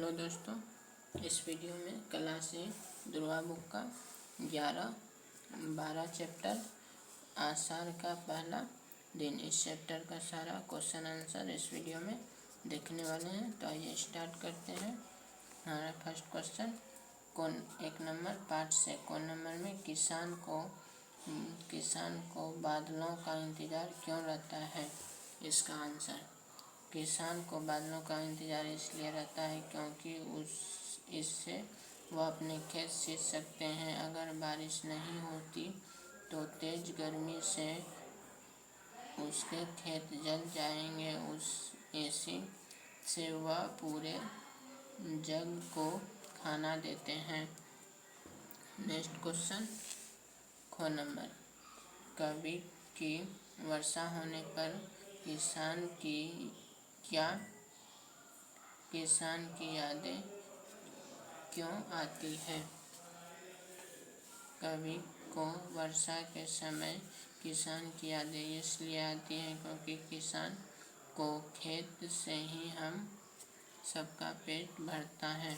Hello दोस्तों, इस video में कला से दुर्गा बुक का 11-12 चैप्टर आषाढ़ का पहला दिन, इस चैप्टर का सारा क्वेश्चन आंसर इस वीडियो में देखने वाले हैं। तो आइए स्टार्ट करते हैं। हमारा फर्स्ट क्वेश्चन कौन एक नंबर पार्ट से कौन नंबर में किसान को बादलों का इंतज़ार क्यों रहता है। इसका आंसर, किसान को बादलों का इंतज़ार इसलिए रहता है क्योंकि इससे वह अपने खेत सींच सकते हैं। अगर बारिश नहीं होती तो तेज़ गर्मी से उसके खेत जल जाएंगे। इसी से वह पूरे जग को खाना देते हैं। नेक्स्ट क्वेश्चन खो नंबर, कभी की वर्षा होने पर किसान की यादें क्यों आती है। कभी को वर्षा के समय किसान की यादें इसलिए आती हैं क्योंकि किसान को खेत से ही हम सबका पेट भरता है।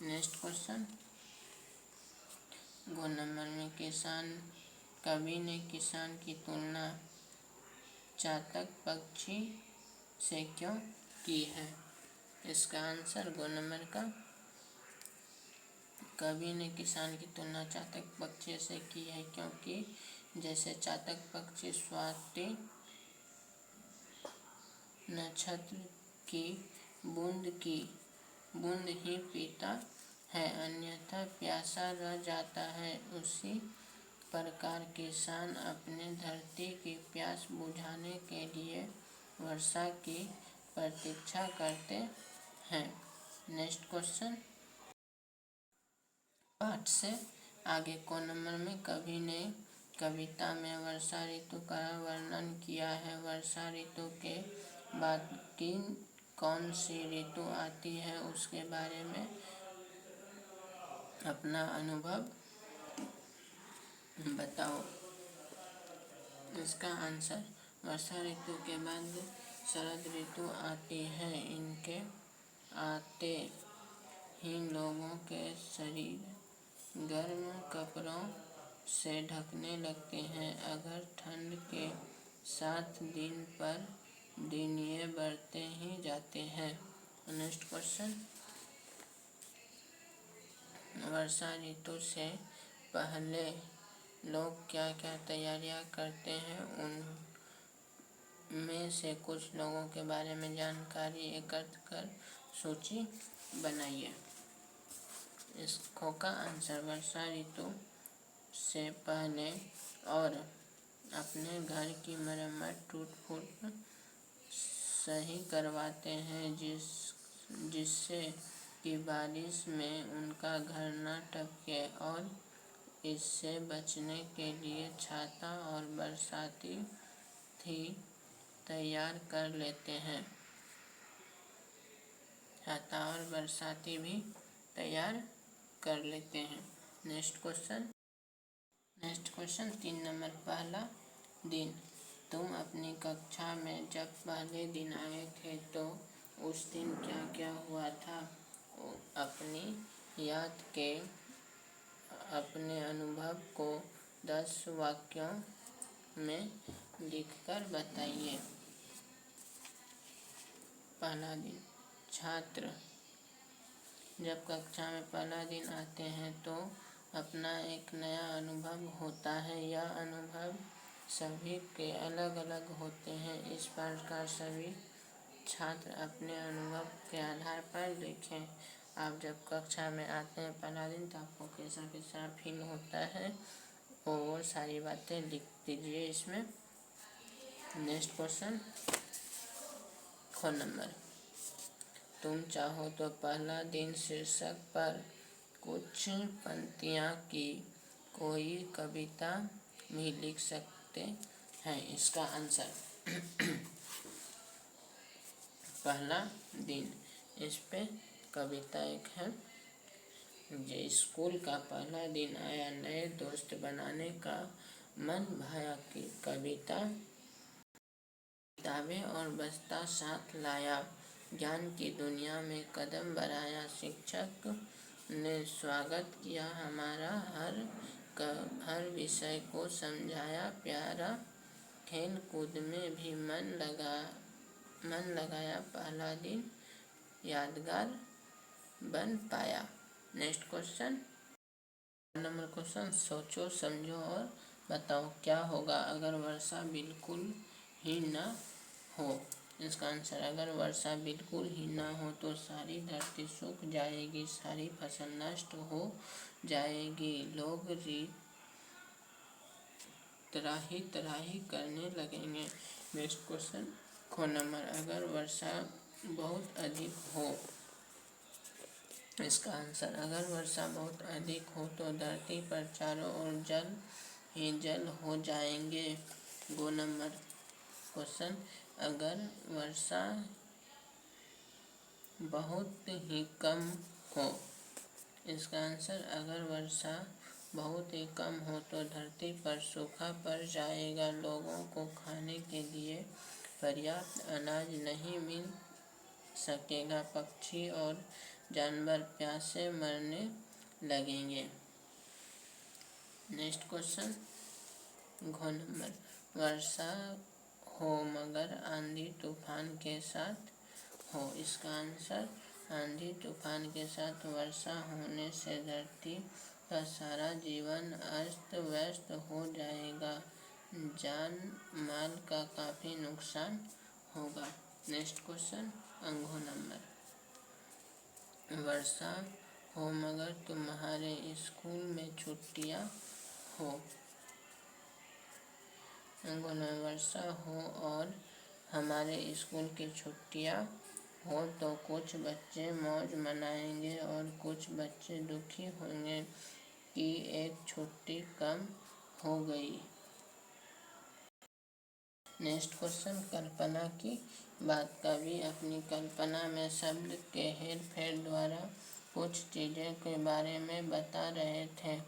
नेक्स्ट क्वेश्चन गो नंबर में कवि ने किसान की तुलना चातक पक्षी से क्यों की है। इसका आंसर गो नंबर का, कवि ने किसान की तुलना चातक पक्षी से की है क्योंकि जैसे चातक पक्षी स्वाति नक्षत्र की बूंद ही पीता है, अन्यथा प्यासा रह जाता है, उसी प्रकार किसान अपने धरती की प्यास बुझाने के लिए वर्षा की प्रतीक्षा करते हैं। नेक्स्ट क्वेश्चन पाठ से आगे को नंबर में कवि ने कविता में वर्षा ऋतु का वर्णन किया है। वर्षा ऋतु के बाद कौन सी ऋतु आती है उसके बारे में अपना अनुभव बताओ। इसका आंसर, वर्षा ऋतु के बाद शरद ऋतु आती है। इनके आते ही लोगों के शरीर गर्म कपड़ों से ढकने लगते हैं। अगर ठंड के 7 दिन पर दिन ये बढ़ते ही जाते हैं। नेक्स्ट क्वेश्चन, वर्षा ऋतु से पहले लोग क्या क्या तैयारियां करते हैं, उनमें से कुछ लोगों के बारे में जानकारी एकत्र कर सूची बनाइए। इसको का आंसर, वर्षा ऋतु से पहले और अपने घर की मरम्मत टूट फूट सही करवाते हैं जिससे कि बारिश में उनका घर न टपके, और इससे बचने के लिए छाता और बरसाती तैयार कर लेते हैं। छाता और बरसाती भी तैयार कर लेते हैं। नेक्स्ट क्वेश्चन 3 नंबर, पहला दिन। तुम अपनी कक्षा में जब पहले दिन आए थे तो उस दिन क्या क्या हुआ था, अपनी याद के अपने अनुभव को 10 वाक्यों में लिखकर बताइए। पहला दिन, छात्र जब कक्षा में पहला दिन आते हैं तो अपना एक नया अनुभव होता है। यह अनुभव सभी के अलग अलग होते हैं। इस प्रकार सभी छात्र अपने अनुभव के आधार पर लिखें। आप जब कक्षा में आते हैं पहला दिन तो आपको कैसा कैसा फील होता है वो सारी बातें लिख दीजिए इसमें। नेक्स्ट क्वेश्चन खो नंबर, तुम चाहो तो पहला दिन शीर्षक पर कुछ पंक्तियाँ की कोई कविता भी लिख सकते हैं। इसका आंसर, पहला दिन, इस पे कविता एक है। जो स्कूल का पहला दिन आया, नए दोस्त बनाने का मन भाया की कविता, किताबें और बस्ता साथ लाया, ज्ञान की दुनिया में कदम बढ़ाया। शिक्षक ने स्वागत किया हमारा, हर विषय को समझाया प्यारा। खेल कूद में भी मन लगाया, पहला दिन यादगार बन पाया। नेक्स्ट क्वेश्चन, नंबर क्वेश्चन, सोचो समझो और बताओ क्या होगा अगर वर्षा बिल्कुल ही न हो। इसका आंसर, अगर वर्षा बिल्कुल ही ना हो तो सारी धरती सूख जाएगी, सारी फसल नष्ट हो जाएगी, लोग त्राही त्राही करने लगेंगे। नेक्स्ट क्वेश्चन, ख नंबर, अगर वर्षा बहुत अधिक हो। इसका आंसर, अगर वर्षा बहुत अधिक हो तो धरती पर चारों ओर जल ही जल हो जाएंगे। गो नंबर क्वेश्चन, अगर वर्षा बहुत ही कम हो। इसका आंसर, अगर वर्षा बहुत ही कम हो तो धरती पर सूखा पड़ जाएगा, लोगों को खाने के लिए पर्याप्त अनाज नहीं मिल सकेगा, पक्षी और जानवर प्यासे मरने लगेंगे। नेक्स्ट क्वेश्चन, घ नंबर, वर्षा हो मगर आंधी तूफान के साथ हो। इसका आंसर, आंधी तूफान के साथ वर्षा होने से धरती का सारा जीवन अस्त व्यस्त हो जाएगा, जान माल का काफी नुकसान होगा। नेक्स्ट क्वेश्चन, अंगो नंबर, वर्षा हो मगर तुम्हारे स्कूल में छुट्टियां हो। अंगो नंबर, वर्षा हो और हमारे स्कूल की छुट्टियां हो तो कुछ बच्चे मौज मनाएंगे और कुछ बच्चे दुखी होंगे कि एक छुट्टी कम हो गई। नेक्स्ट क्वेश्चन, कल्पना की बात। कवि अपनी कल्पना में शब्द के हेर फेर द्वारा कुछ चीज़ें के बारे में बता रहे थे,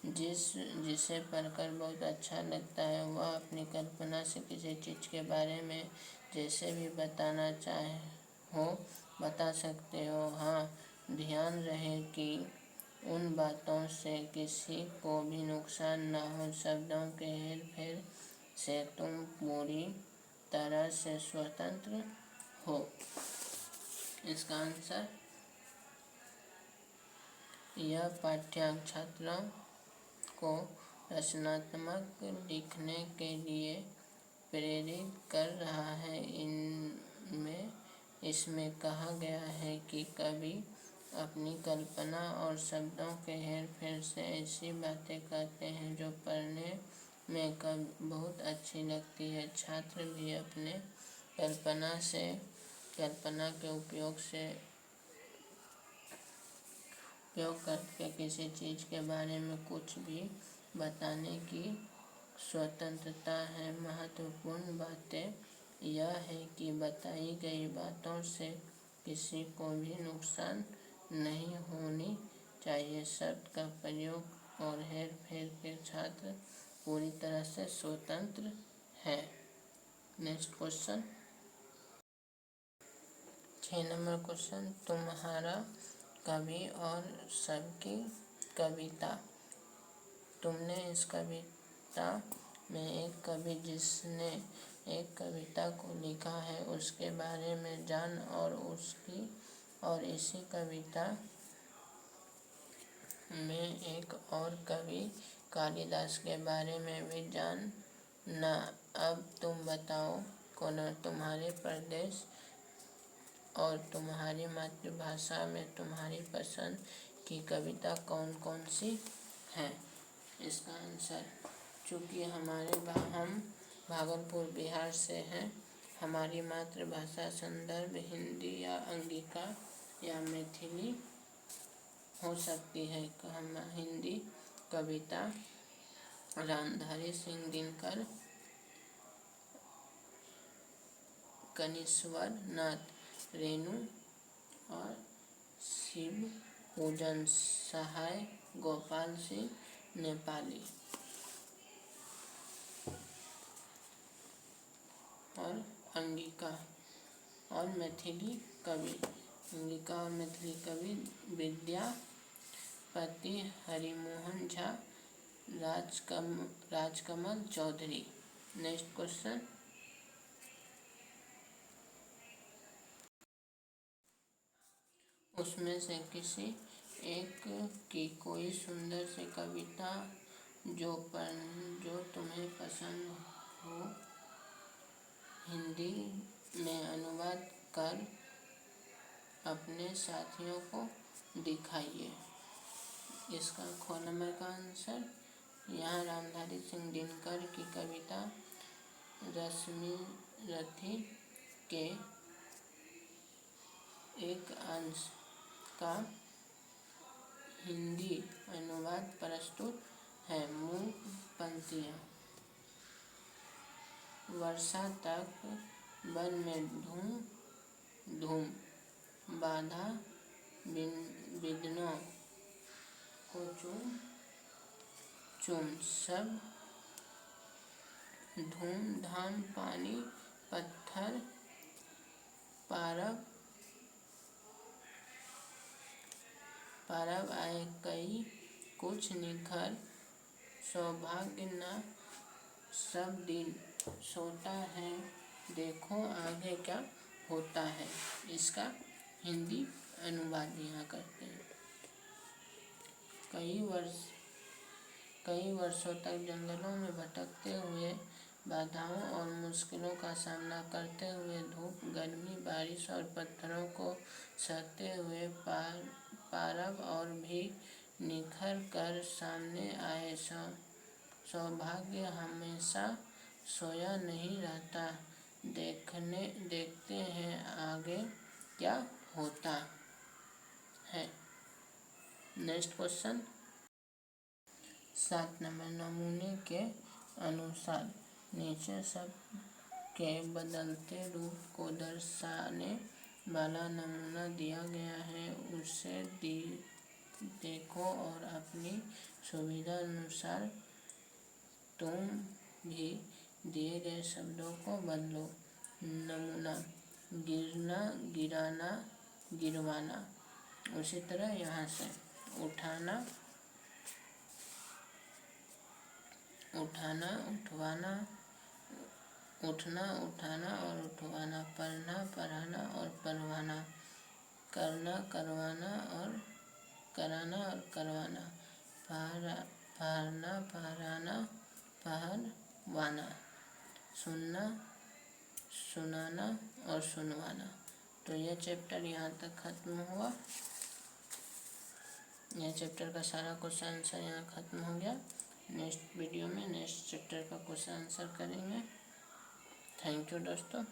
जिसे पढ़कर बहुत अच्छा लगता है। वह अपनी कल्पना से किसी चीज़ के बारे में जैसे भी बताना चाहे हो बता सकते हो। हाँ, ध्यान रहे कि उन बातों से किसी को भी नुकसान न हो। शब्दों के हेर फेर से तुम पूरी तरह से स्वतंत्र हो। इसका आंसर, यह पाठ्यक्रम छात्रों को रचनात्मक लिखने के लिए प्रेरित कर रहा है। इसमें कहा गया है कि कवि अपनी कल्पना और शब्दों के हेर फेर से ऐसी बातें कहते हैं जो पढ़ने में बहुत अच्छी लगती है। छात्र भी अपने कल्पना के उपयोग करके किसी चीज़ के बारे में कुछ भी बताने की स्वतंत्रता है। महत्वपूर्ण बातें यह है कि बताई गई बातों से किसी को भी नुकसान नहीं होनी चाहिए। शब्द का प्रयोग और हेर फेर के छात्र पूरी तरह से स्वतंत्र है। नेक्स्ट क्वेश्चन, 6 नंबर क्वेश्चन, तुम्हारा कवि और सबकी कविता। तुमने इस कविता में एक कवि जिसने एक कविता को लिखा है उसके बारे में जान और इसी कविता में एक और कवि कालिदास के बारे में भी जानना। अब तुम बताओ तुम्हारे प्रदेश और तुम्हारी मातृभाषा में तुम्हारी पसंद की कविता कौन कौन सी है। इसका आंसर, चूँकि हम भागलपुर बिहार से हैं, हमारी मातृभाषा संदर्भ हिंदी या अंगिका या मैथिली हो सकती है। हम हिंदी कविता रामधारी सिंह दिनकर, कनिष्वर नाथ रेणु और शिव पूजन सहाय गोपाल सिंह नेपाली और अंगिका और मैथिली कवि। अंगिका और मैथिली कवि विद्यापति हरिमोहन झा, राजकमल चौधरी। नेक्स्ट क्वेश्चन, उसमें से किसी एक की कोई सुंदर सी कविता जो तुम्हें पसंद हो, हिंदी में अनुवाद कर अपने साथियों को दिखाइए। इसका ख नंबर का आंसर यहाँ रामधारी सिंह दिनकर की कविता रश्मिरथी के एक अंश का हिंदी अनुवाद प्रस्तुत है। मूल पंक्तियाँ। वर्षा तक वन में धूम धूम, बाधा बिघ्नों को चूम चूम, सब धूम धाम पानी पत्थर पारव आए कई कुछ निखर, सौभाग्य न सब दिन सोता है, देखो आगे क्या होता है। इसका हिंदी अनुवाद यहाँ करते हैं। कई वर्षों तक जंगलों में भटकते हुए, बाधाओं और मुश्किलों का सामना करते हुए, धूप गर्मी बारिश और पत्थरों को सहते हुए पारव और भी निखर कर सामने आए। सौभाग्य हमेशा सोया नहीं रहता, देखते हैं आगे क्या होता है। नेक्स्ट क्वेश्चन, 7 नंबर, नमूने के अनुसार नीचे शब्द के बदलते रूप को दर्शाने वाला नमूना दिया गया है, उसे देखो और अपनी सुविधा अनुसार तुम भी दिए गए शब्दों को बदलो। नमूना, गिरना गिराना गिरवाना। उसी तरह यहाँ से उठाना उठाना उठवाना, उठना उठाना और उठवाना, पढ़ना पढ़ाना और पढ़वाना, करना करवाना और कराना और करवाना, पढ़ना पढ़ाना पढ़वाना, सुनना सुनाना और सुनवाना। तो यह चैप्टर यहाँ तक खत्म हुआ। यह चैप्टर का सारा क्वेश्चन आंसर यहाँ खत्म हो गया। नेक्स्ट वीडियो में नेक्स्ट चैप्टर का क्वेश्चन आंसर करेंगे। थैंक यू दोस्तों।